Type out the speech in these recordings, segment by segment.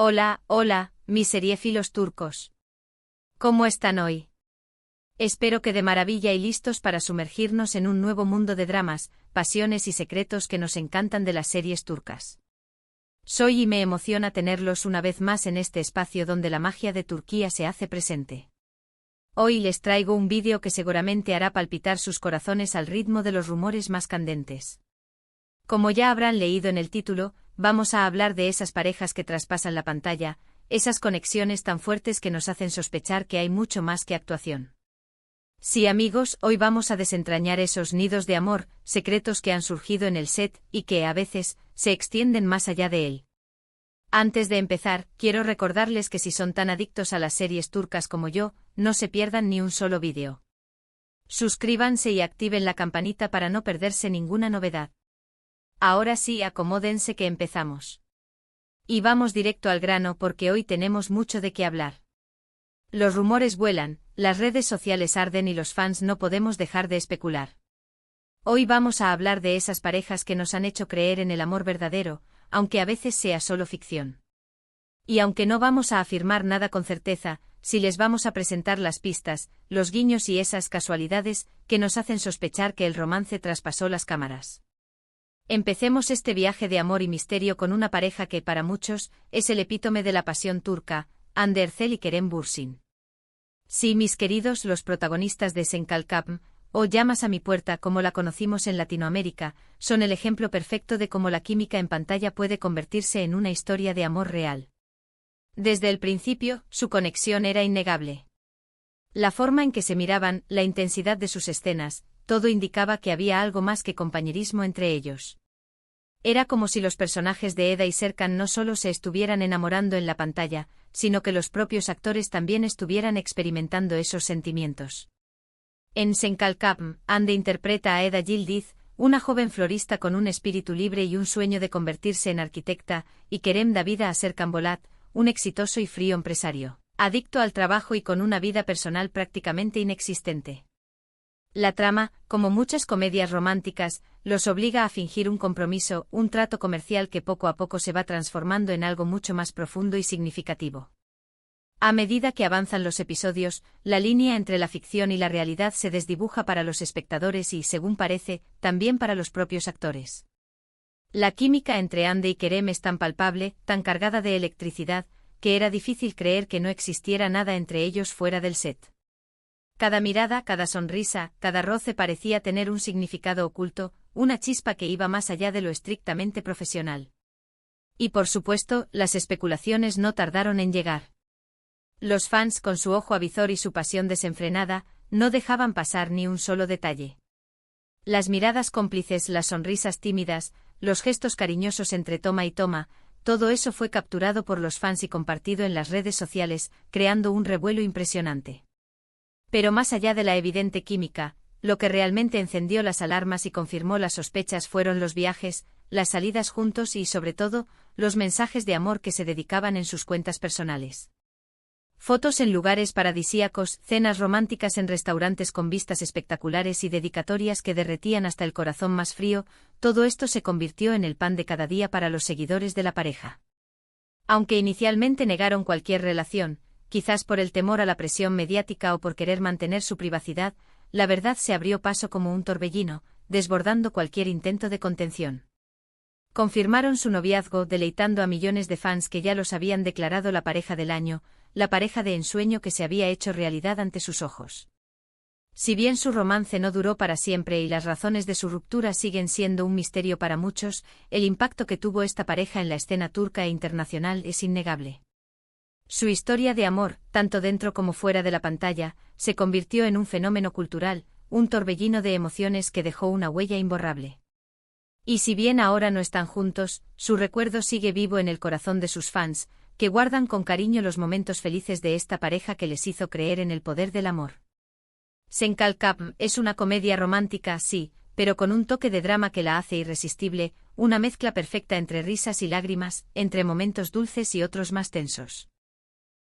Hola, hola, mis seriéfilos turcos. ¿Cómo están hoy? Espero que de maravilla y listos para sumergirnos en un nuevo mundo de dramas, pasiones y secretos que nos encantan de las series turcas. Soy y me emociona tenerlos una vez más en este espacio donde la magia de Turquía se hace presente. Hoy les traigo un vídeo que seguramente hará palpitar sus corazones al ritmo de los rumores más candentes. Como ya habrán leído en el título, vamos a hablar de esas parejas que traspasan la pantalla, esas conexiones tan fuertes que nos hacen sospechar que hay mucho más que actuación. Sí, amigos, hoy vamos a desentrañar esos nidos de amor, secretos que han surgido en el set y que, a veces, se extienden más allá de él. Antes de empezar, quiero recordarles que si son tan adictos a las series turcas como yo, no se pierdan ni un solo vídeo. Suscríbanse y activen la campanita para no perderse ninguna novedad. Ahora sí, acomódense que empezamos. Y vamos directo al grano porque hoy tenemos mucho de qué hablar. Los rumores vuelan, las redes sociales arden y los fans no podemos dejar de especular. Hoy vamos a hablar de esas parejas que nos han hecho creer en el amor verdadero, aunque a veces sea solo ficción. Y aunque no vamos a afirmar nada con certeza, sí les vamos a presentar las pistas, los guiños y esas casualidades que nos hacen sospechar que el romance traspasó las cámaras. Empecemos este viaje de amor y misterio con una pareja que, para muchos, es el epítome de la pasión turca, Hande Erçel y Kerem Bürsin. Sí, mis queridos, los protagonistas de Sen Kalkapm, o Llamas a mi puerta como la conocimos en Latinoamérica, son el ejemplo perfecto de cómo la química en pantalla puede convertirse en una historia de amor real. Desde el principio, su conexión era innegable. La forma en que se miraban, la intensidad de sus escenas, todo indicaba que había algo más que compañerismo entre ellos. Era como si los personajes de Eda y Serkan no solo se estuvieran enamorando en la pantalla, sino que los propios actores también estuvieran experimentando esos sentimientos. En Sen Kalkapm, Hande interpreta a Eda Yildiz, una joven florista con un espíritu libre y un sueño de convertirse en arquitecta, y Kerem da vida a Serkan Bolat, un exitoso y frío empresario, adicto al trabajo y con una vida personal prácticamente inexistente. La trama, como muchas comedias románticas, los obliga a fingir un compromiso, un trato comercial que poco a poco se va transformando en algo mucho más profundo y significativo. A medida que avanzan los episodios, la línea entre la ficción y la realidad se desdibuja para los espectadores y, según parece, también para los propios actores. La química entre Hande y Kerem es tan palpable, tan cargada de electricidad, que era difícil creer que no existiera nada entre ellos fuera del set. Cada mirada, cada sonrisa, cada roce parecía tener un significado oculto, una chispa que iba más allá de lo estrictamente profesional. Y por supuesto, las especulaciones no tardaron en llegar. Los fans, con su ojo avizor y su pasión desenfrenada, no dejaban pasar ni un solo detalle. Las miradas cómplices, las sonrisas tímidas, los gestos cariñosos entre toma y toma, todo eso fue capturado por los fans y compartido en las redes sociales, creando un revuelo impresionante. Pero más allá de la evidente química, lo que realmente encendió las alarmas y confirmó las sospechas fueron los viajes, las salidas juntos y, sobre todo, los mensajes de amor que se dedicaban en sus cuentas personales. Fotos en lugares paradisíacos, cenas románticas en restaurantes con vistas espectaculares y dedicatorias que derretían hasta el corazón más frío, todo esto se convirtió en el pan de cada día para los seguidores de la pareja. Aunque inicialmente negaron cualquier relación, quizás por el temor a la presión mediática o por querer mantener su privacidad, la verdad se abrió paso como un torbellino, desbordando cualquier intento de contención. Confirmaron su noviazgo deleitando a millones de fans que ya los habían declarado la pareja del año, la pareja de ensueño que se había hecho realidad ante sus ojos. Si bien su romance no duró para siempre y las razones de su ruptura siguen siendo un misterio para muchos, el impacto que tuvo esta pareja en la escena turca e internacional es innegable. Su historia de amor, tanto dentro como fuera de la pantalla, se convirtió en un fenómeno cultural, un torbellino de emociones que dejó una huella imborrable. Y si bien ahora no están juntos, su recuerdo sigue vivo en el corazón de sus fans, que guardan con cariño los momentos felices de esta pareja que les hizo creer en el poder del amor. Sen Kalkapm es una comedia romántica, sí, pero con un toque de drama que la hace irresistible, una mezcla perfecta entre risas y lágrimas, entre momentos dulces y otros más tensos.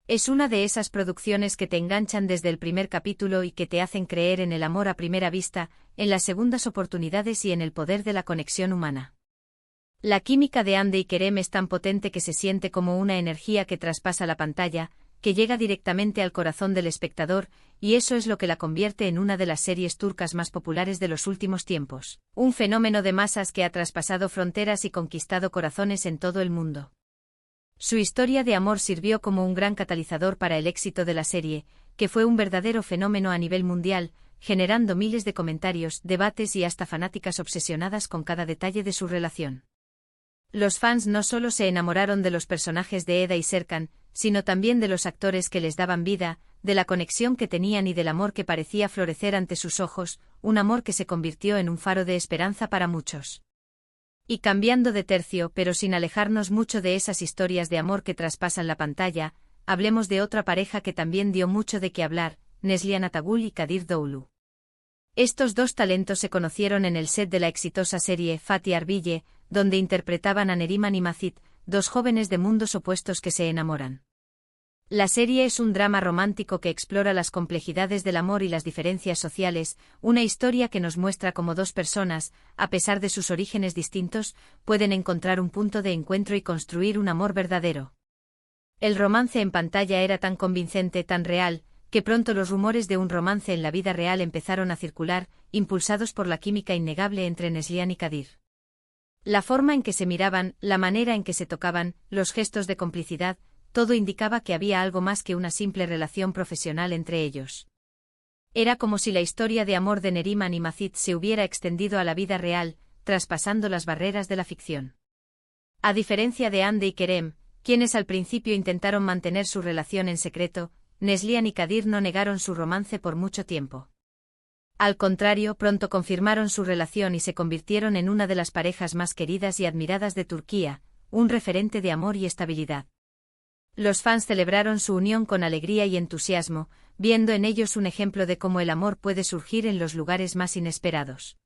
Es una de esas producciones que te enganchan desde el primer capítulo y que te hacen creer en el amor a primera vista, en las segundas oportunidades y en el poder de la conexión humana. La química de Hande y Kerem es tan potente que se siente como una energía que traspasa la pantalla, que llega directamente al corazón del espectador, y eso es lo que la convierte en una de las series turcas más populares de los últimos tiempos. Un fenómeno de masas que ha traspasado fronteras y conquistado corazones en todo el mundo. Su historia de amor sirvió como un gran catalizador para el éxito de la serie, que fue un verdadero fenómeno a nivel mundial, generando miles de comentarios, debates y hasta fanáticas obsesionadas con cada detalle de su relación. Los fans no solo se enamoraron de los personajes de Eda y Serkan, sino también de los actores que les daban vida, de la conexión que tenían y del amor que parecía florecer ante sus ojos, un amor que se convirtió en un faro de esperanza para muchos. Y cambiando de tercio, pero sin alejarnos mucho de esas historias de amor que traspasan la pantalla, hablemos de otra pareja que también dio mucho de qué hablar, Neslihan Atagul y Kadir Doğulu. Estos dos talentos se conocieron en el set de la exitosa serie Fatih Arbiye, donde interpretaban a Neriman y Macit, dos jóvenes de mundos opuestos que se enamoran. La serie es un drama romántico que explora las complejidades del amor y las diferencias sociales, una historia que nos muestra cómo dos personas, a pesar de sus orígenes distintos, pueden encontrar un punto de encuentro y construir un amor verdadero. El romance en pantalla era tan convincente, tan real, que pronto los rumores de un romance en la vida real empezaron a circular, impulsados por la química innegable entre Neslihan y Kadir. La forma en que se miraban, la manera en que se tocaban, los gestos de complicidad, todo indicaba que había algo más que una simple relación profesional entre ellos. Era como si la historia de amor de Neriman y Macit se hubiera extendido a la vida real, traspasando las barreras de la ficción. A diferencia de Hande y Kerem, quienes al principio intentaron mantener su relación en secreto, Neslihan y Kadir no negaron su romance por mucho tiempo. Al contrario, pronto confirmaron su relación y se convirtieron en una de las parejas más queridas y admiradas de Turquía, un referente de amor y estabilidad. Los fans celebraron su unión con alegría y entusiasmo, viendo en ellos un ejemplo de cómo el amor puede surgir en los lugares más inesperados.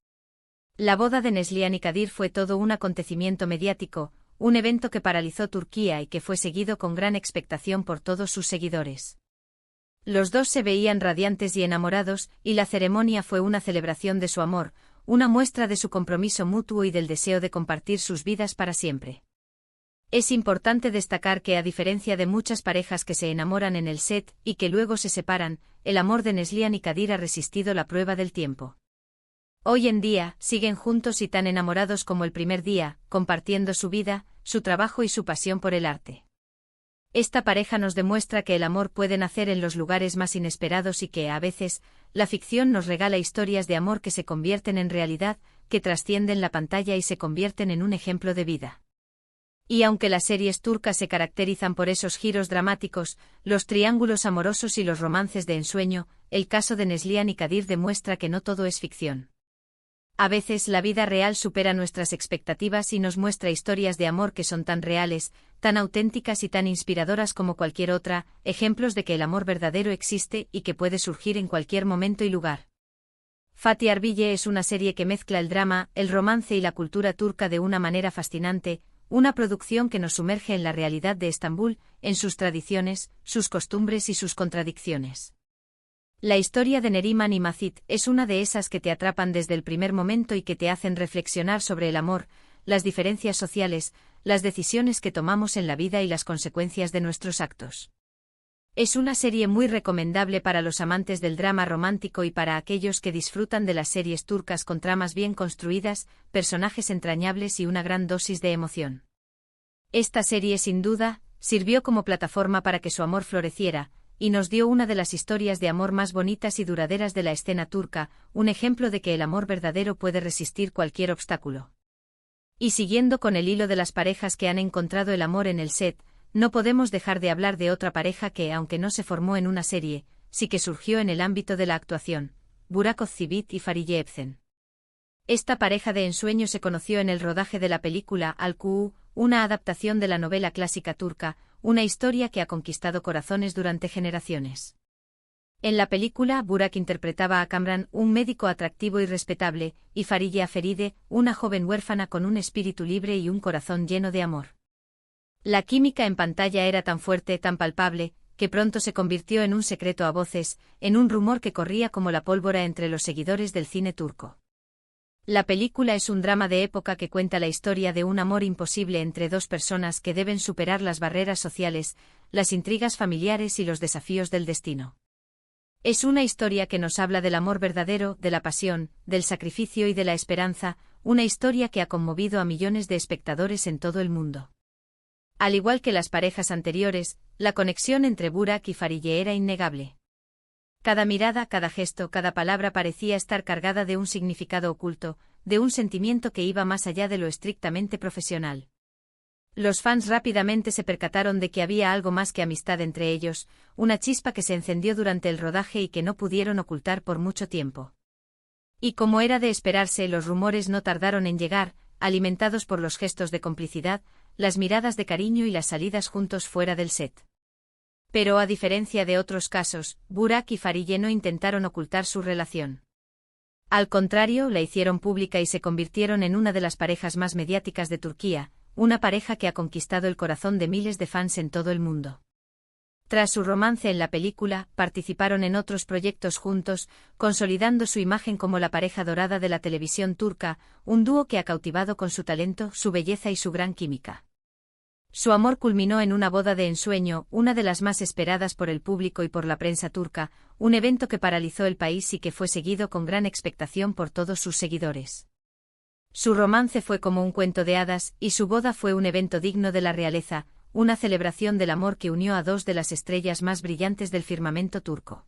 La boda de Neslihan y Kadir fue todo un acontecimiento mediático, un evento que paralizó Turquía y que fue seguido con gran expectación por todos sus seguidores. Los dos se veían radiantes y enamorados, y la ceremonia fue una celebración de su amor, una muestra de su compromiso mutuo y del deseo de compartir sus vidas para siempre. Es importante destacar que a diferencia de muchas parejas que se enamoran en el set y que luego se separan, el amor de Neslihan y Kadir ha resistido la prueba del tiempo. Hoy en día, siguen juntos y tan enamorados como el primer día, compartiendo su vida, su trabajo y su pasión por el arte. Esta pareja nos demuestra que el amor puede nacer en los lugares más inesperados y que, a veces, la ficción nos regala historias de amor que se convierten en realidad, que trascienden la pantalla y se convierten en un ejemplo de vida. Y aunque las series turcas se caracterizan por esos giros dramáticos, los triángulos amorosos y los romances de ensueño, el caso de Neslihan y Kadir demuestra que no todo es ficción. A veces la vida real supera nuestras expectativas y nos muestra historias de amor que son tan reales, tan auténticas y tan inspiradoras como cualquier otra, ejemplos de que el amor verdadero existe y que puede surgir en cualquier momento y lugar. Fatih Arbiye es una serie que mezcla el drama, el romance y la cultura turca de una manera fascinante, una producción que nos sumerge en la realidad de Estambul, en sus tradiciones, sus costumbres y sus contradicciones. La historia de Neriman y Macit es una de esas que te atrapan desde el primer momento y que te hacen reflexionar sobre el amor, las diferencias sociales, las decisiones que tomamos en la vida y las consecuencias de nuestros actos. Es una serie muy recomendable para los amantes del drama romántico y para aquellos que disfrutan de las series turcas con tramas bien construidas, personajes entrañables y una gran dosis de emoción. Esta serie, sin duda, sirvió como plataforma para que su amor floreciera, y nos dio una de las historias de amor más bonitas y duraderas de la escena turca, un ejemplo de que el amor verdadero puede resistir cualquier obstáculo. Y siguiendo con el hilo de las parejas que han encontrado el amor en el set, no podemos dejar de hablar de otra pareja que, aunque no se formó en una serie, sí que surgió en el ámbito de la actuación, Burak Özçivit y Fariye Evcen. Esta pareja de ensueño se conoció en el rodaje de la película Al-Kuğu, una adaptación de la novela clásica turca, una historia que ha conquistado corazones durante generaciones. En la película, Burak interpretaba a Kamran, un médico atractivo y respetable, y Fariye a Feride, una joven huérfana con un espíritu libre y un corazón lleno de amor. La química en pantalla era tan fuerte, tan palpable, que pronto se convirtió en un secreto a voces, en un rumor que corría como la pólvora entre los seguidores del cine turco. La película es un drama de época que cuenta la historia de un amor imposible entre dos personas que deben superar las barreras sociales, las intrigas familiares y los desafíos del destino. Es una historia que nos habla del amor verdadero, de la pasión, del sacrificio y de la esperanza, una historia que ha conmovido a millones de espectadores en todo el mundo. Al igual que las parejas anteriores, la conexión entre Burak y Fariye era innegable. Cada mirada, cada gesto, cada palabra parecía estar cargada de un significado oculto, de un sentimiento que iba más allá de lo estrictamente profesional. Los fans rápidamente se percataron de que había algo más que amistad entre ellos, una chispa que se encendió durante el rodaje y que no pudieron ocultar por mucho tiempo. Y como era de esperarse, los rumores no tardaron en llegar, alimentados por los gestos de complicidad, las miradas de cariño y las salidas juntos fuera del set. Pero a diferencia de otros casos, Burak y Fariye no intentaron ocultar su relación. Al contrario, la hicieron pública y se convirtieron en una de las parejas más mediáticas de Turquía, una pareja que ha conquistado el corazón de miles de fans en todo el mundo. Tras su romance en la película, participaron en otros proyectos juntos, consolidando su imagen como la pareja dorada de la televisión turca, un dúo que ha cautivado con su talento, su belleza y su gran química. Su amor culminó en una boda de ensueño, una de las más esperadas por el público y por la prensa turca, un evento que paralizó el país y que fue seguido con gran expectación por todos sus seguidores. Su romance fue como un cuento de hadas, y su boda fue un evento digno de la realeza, una celebración del amor que unió a dos de las estrellas más brillantes del firmamento turco.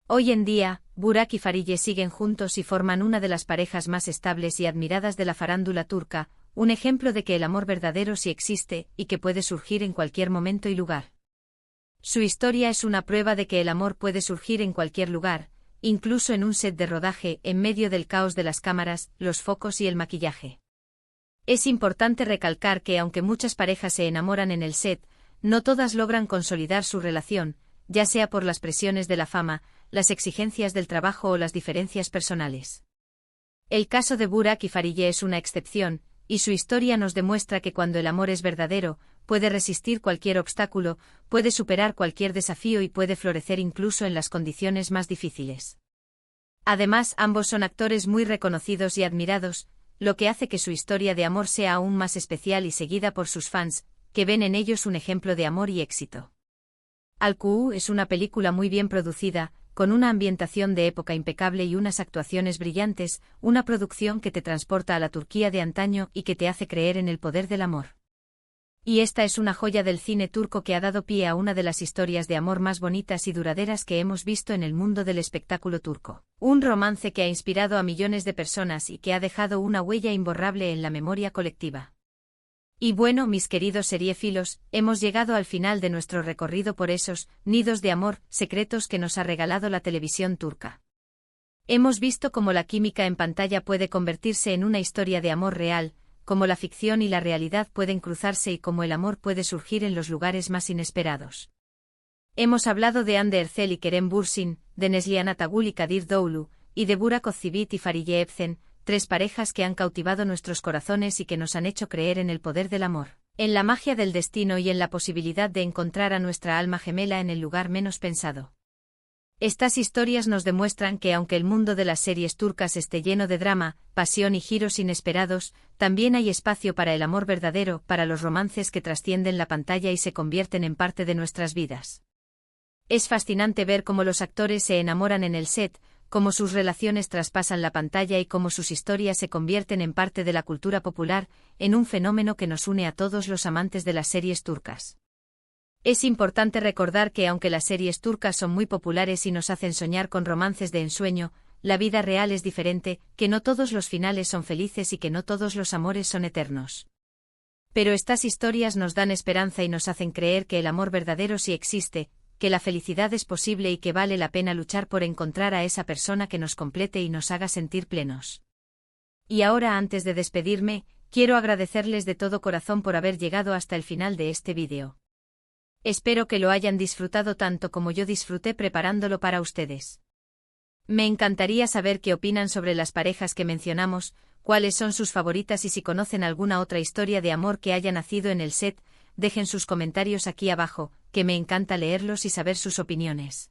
Hoy en día, Burak y Fariye siguen juntos y forman una de las parejas más estables y admiradas de la farándula turca, un ejemplo de que el amor verdadero sí existe y que puede surgir en cualquier momento y lugar. Su historia es una prueba de que el amor puede surgir en cualquier lugar, incluso en un set de rodaje, en medio del caos de las cámaras, los focos y el maquillaje. Es importante recalcar que aunque muchas parejas se enamoran en el set, no todas logran consolidar su relación, ya sea por las presiones de la fama, las exigencias del trabajo o las diferencias personales. El caso de Burak y Fariye es una excepción, y su historia nos demuestra que cuando el amor es verdadero, puede resistir cualquier obstáculo, puede superar cualquier desafío y puede florecer incluso en las condiciones más difíciles. Además, ambos son actores muy reconocidos y admirados, lo que hace que su historia de amor sea aún más especial y seguida por sus fans, que ven en ellos un ejemplo de amor y éxito. Al-Kuu es una película muy bien producida, con una ambientación de época impecable y unas actuaciones brillantes, una producción que te transporta a la Turquía de antaño y que te hace creer en el poder del amor. Y esta es una joya del cine turco que ha dado pie a una de las historias de amor más bonitas y duraderas que hemos visto en el mundo del espectáculo turco. Un romance que ha inspirado a millones de personas y que ha dejado una huella imborrable en la memoria colectiva. Y bueno, mis queridos seriéfilos, hemos llegado al final de nuestro recorrido por esos nidos de amor secretos que nos ha regalado la televisión turca. Hemos visto cómo la química en pantalla puede convertirse en una historia de amor real, cómo la ficción y la realidad pueden cruzarse y cómo el amor puede surgir en los lugares más inesperados. Hemos hablado de Hande Erçel y Kerem Bürsin, de Neslihan Atagül y Kadir Doğulu, y de Burak Özçivit y Fariye Evcen, tres parejas que han cautivado nuestros corazones y que nos han hecho creer en el poder del amor, en la magia del destino y en la posibilidad de encontrar a nuestra alma gemela en el lugar menos pensado. Estas historias nos demuestran que aunque el mundo de las series turcas esté lleno de drama, pasión y giros inesperados, también hay espacio para el amor verdadero, para los romances que trascienden la pantalla y se convierten en parte de nuestras vidas. Es fascinante ver cómo los actores se enamoran en el set, cómo sus relaciones traspasan la pantalla y cómo sus historias se convierten en parte de la cultura popular, en un fenómeno que nos une a todos los amantes de las series turcas. Es importante recordar que aunque las series turcas son muy populares y nos hacen soñar con romances de ensueño, la vida real es diferente, que no todos los finales son felices y que no todos los amores son eternos. Pero estas historias nos dan esperanza y nos hacen creer que el amor verdadero sí existe, que la felicidad es posible y que vale la pena luchar por encontrar a esa persona que nos complete y nos haga sentir plenos. Y ahora, antes de despedirme, quiero agradecerles de todo corazón por haber llegado hasta el final de este vídeo. Espero que lo hayan disfrutado tanto como yo disfruté preparándolo para ustedes. Me encantaría saber qué opinan sobre las parejas que mencionamos, cuáles son sus favoritas y si conocen alguna otra historia de amor que haya nacido en el set. Dejen sus comentarios aquí abajo, que me encanta leerlos y saber sus opiniones.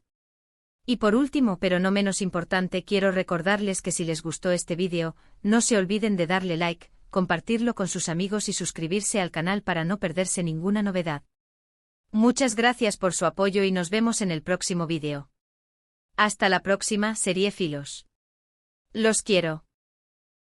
Y por último, pero no menos importante, quiero recordarles que si les gustó este vídeo, no se olviden de darle like, compartirlo con sus amigos y suscribirse al canal para no perderse ninguna novedad. Muchas gracias por su apoyo y nos vemos en el próximo vídeo. Hasta la próxima, seriéfilos. Los quiero.